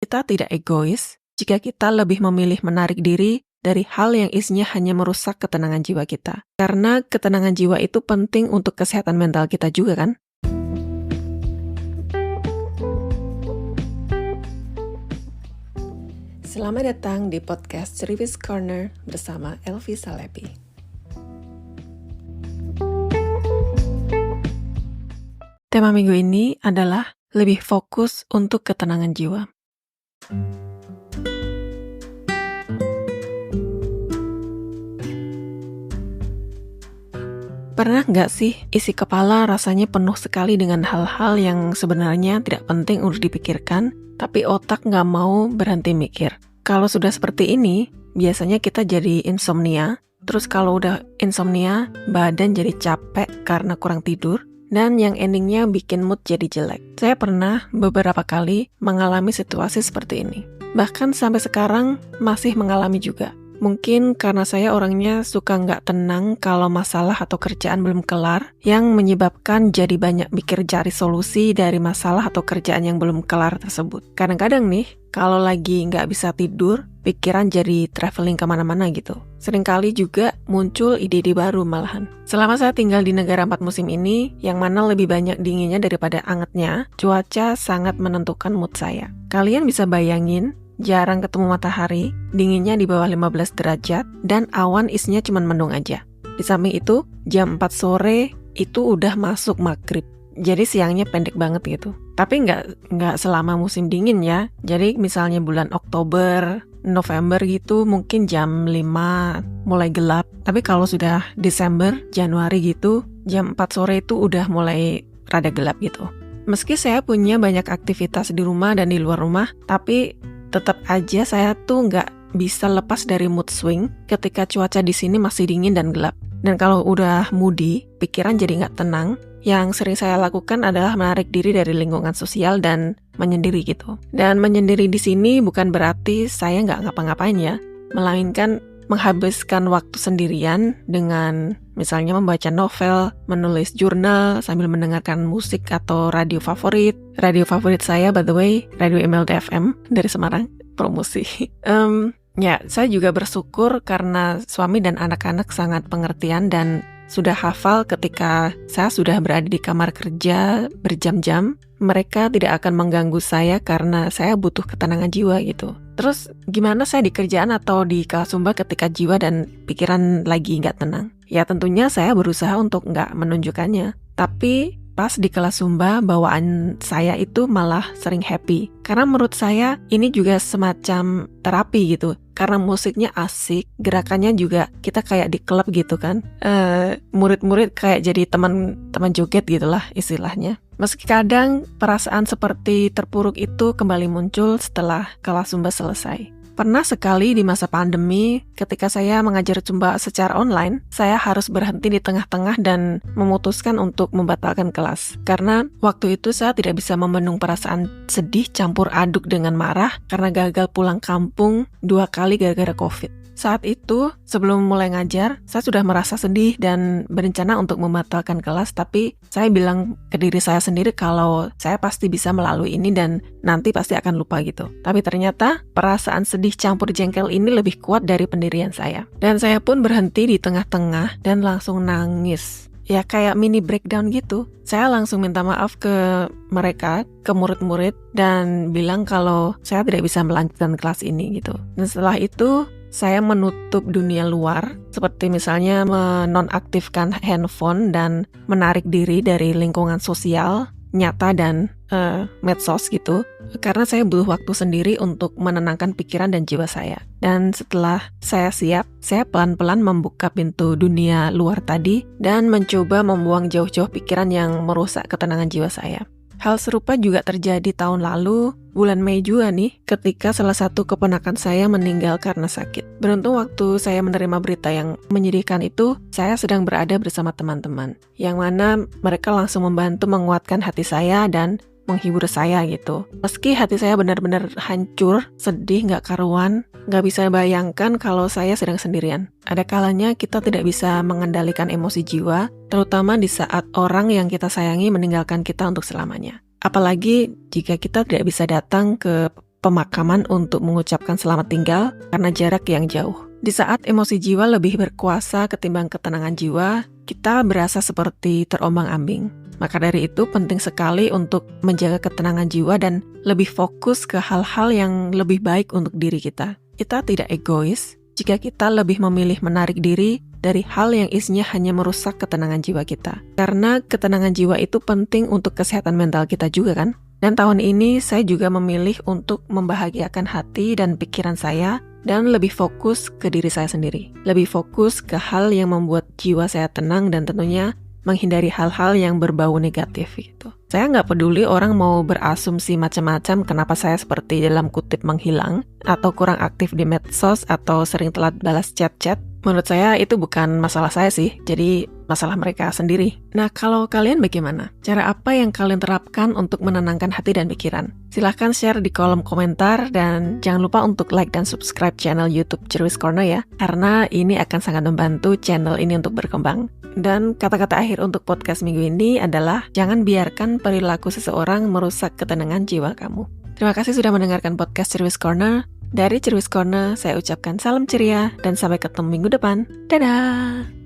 kita tidak egois jika kita lebih memilih menarik diri dari hal yang isinya hanya merusak ketenangan jiwa kita. Karena ketenangan jiwa itu penting untuk kesehatan mental kita juga kan? Selamat datang di podcast Ceriwis Corner bersama Elvi Salepi. Tema minggu ini adalah lebih fokus untuk ketenangan jiwa. Pernah nggak sih isi kepala rasanya penuh sekali dengan hal-hal yang sebenarnya tidak penting untuk dipikirkan, tapi otak nggak mau berhenti mikir? Kalau sudah seperti ini, biasanya kita jadi insomnia, terus kalau udah insomnia, badan jadi capek karena kurang tidur, dan yang endingnya bikin mood jadi jelek. Saya pernah beberapa kali mengalami situasi seperti ini. Bahkan sampai sekarang masih mengalami juga. Mungkin karena saya orangnya suka nggak tenang kalau masalah atau kerjaan belum kelar, yang menyebabkan jadi banyak mikir cari solusi dari masalah atau kerjaan yang belum kelar tersebut. Kadang-kadang nih, kalau lagi nggak bisa tidur, pikiran jadi traveling kemana-mana gitu. Seringkali juga muncul ide-ide baru malahan. Selama saya tinggal di negara 4 musim ini, yang mana lebih banyak dinginnya daripada angetnya, cuaca sangat menentukan mood saya. Kalian bisa bayangin, jarang ketemu matahari, dinginnya di bawah 15 derajat, dan awan isinya cuma mendung aja. Di samping itu, jam 4 sore itu udah masuk maghrib. Jadi siangnya pendek banget gitu. Tapi nggak selama musim dingin ya. Jadi misalnya bulan Oktober, November gitu mungkin jam 5 mulai gelap. Tapi kalau sudah Desember, Januari gitu, jam 4 sore itu udah mulai rada gelap gitu. Meski saya punya banyak aktivitas di rumah dan di luar rumah, tapi tetap aja saya tuh nggak bisa lepas dari mood swing ketika cuaca di sini masih dingin dan gelap. Dan kalau udah moody, pikiran jadi nggak tenang. Yang sering saya lakukan adalah menarik diri dari lingkungan sosial dan menyendiri gitu. Dan menyendiri di sini bukan berarti saya nggak ngapa-ngapain ya, melainkan menghabiskan waktu sendirian dengan misalnya membaca novel, menulis jurnal, sambil mendengarkan musik atau radio favorit. Radio favorit saya, by the way, Radio MLD FM dari Semarang, promosi. Ya, saya juga bersyukur karena suami dan anak-anak sangat pengertian dan sudah hafal ketika saya sudah berada di kamar kerja berjam-jam. Mereka tidak akan mengganggu saya karena saya butuh ketenangan jiwa gitu. Terus gimana saya di kerjaan atau di kelas Zumba ketika jiwa dan pikiran lagi nggak tenang? Ya tentunya saya berusaha untuk nggak menunjukkannya. Tapi pas di kelas Zumba, bawaan saya itu malah sering happy. Karena menurut saya ini juga semacam terapi gitu. Karena musiknya asik, gerakannya juga kita kayak di klub gitu kan. Murid-murid kayak jadi teman joget gitulah istilahnya. Meski kadang perasaan seperti terpuruk itu kembali muncul setelah kelas Zumba selesai. Pernah sekali di masa pandemi, ketika saya mengajar Zumba secara online, saya harus berhenti di tengah-tengah dan memutuskan untuk membatalkan kelas. Karena waktu itu saya tidak bisa membendung perasaan sedih campur aduk dengan marah karena gagal pulang kampung 2 kali gara-gara COVID. Saat itu, sebelum mulai ngajar, saya sudah merasa sedih dan berencana untuk membatalkan kelas, tapi saya bilang ke diri saya sendiri kalau saya pasti bisa melalui ini dan nanti pasti akan lupa gitu. Tapi ternyata perasaan sedih campur jengkel ini lebih kuat dari pendirian saya. Dan saya pun berhenti di tengah-tengah dan langsung nangis. Ya kayak mini breakdown gitu. Saya langsung minta maaf ke mereka, ke murid-murid, dan bilang kalau saya tidak bisa melanjutkan kelas ini gitu. Dan setelah itu, saya menutup dunia luar, seperti misalnya menonaktifkan handphone dan menarik diri dari lingkungan sosial, nyata dan medsos gitu. Karena saya butuh waktu sendiri untuk menenangkan pikiran dan jiwa saya. Dan setelah saya siap, saya pelan-pelan membuka pintu dunia luar tadi dan mencoba membuang jauh-jauh pikiran yang merusak ketenangan jiwa saya. Hal serupa juga terjadi tahun lalu, bulan Mei juga nih, ketika salah satu keponakan saya meninggal karena sakit. Beruntung waktu saya menerima berita yang menyedihkan itu, saya sedang berada bersama teman-teman, yang mana mereka langsung membantu menguatkan hati saya dan menghibur saya gitu. Meski hati saya benar-benar hancur, sedih, gak karuan, gak bisa bayangkan kalau saya sedang sendirian. Ada kalanya kita tidak bisa mengendalikan emosi jiwa, terutama di saat orang yang kita sayangi meninggalkan kita untuk selamanya. Apalagi jika kita tidak bisa datang ke pemakaman untuk mengucapkan selamat tinggal karena jarak yang jauh. Di saat emosi jiwa lebih berkuasa ketimbang ketenangan jiwa, kita berasa seperti terombang-ambing. Maka dari itu penting sekali untuk menjaga ketenangan jiwa dan lebih fokus ke hal-hal yang lebih baik untuk diri kita. Kita tidak egois jika kita lebih memilih menarik diri dari hal yang isinya hanya merusak ketenangan jiwa kita. Karena ketenangan jiwa itu penting untuk kesehatan mental kita juga kan? Dan tahun ini saya juga memilih untuk membahagiakan hati dan pikiran saya dan lebih fokus ke diri saya sendiri. Lebih fokus ke hal yang membuat jiwa saya tenang dan tentunya menghindari hal-hal yang berbau negatif gitu. Saya nggak peduli orang mau berasumsi macam-macam kenapa saya seperti dalam kutip menghilang atau kurang aktif di medsos atau sering telat balas chat-chat. Menurut saya itu bukan masalah saya sih, jadi masalah mereka sendiri. Nah, kalau kalian bagaimana? Cara apa yang kalian terapkan untuk menenangkan hati dan pikiran? Silahkan share di kolom komentar dan jangan lupa untuk like dan subscribe channel YouTube Cerwis Corner ya, karena ini akan sangat membantu channel ini untuk berkembang. Dan kata-kata akhir untuk podcast minggu ini adalah jangan biarkan perilaku seseorang merusak ketenangan jiwa kamu. Terima kasih sudah mendengarkan podcast Cerwis Corner. Dari Cerwis Corner, saya ucapkan salam ceria dan sampai ketemu minggu depan. Dadah!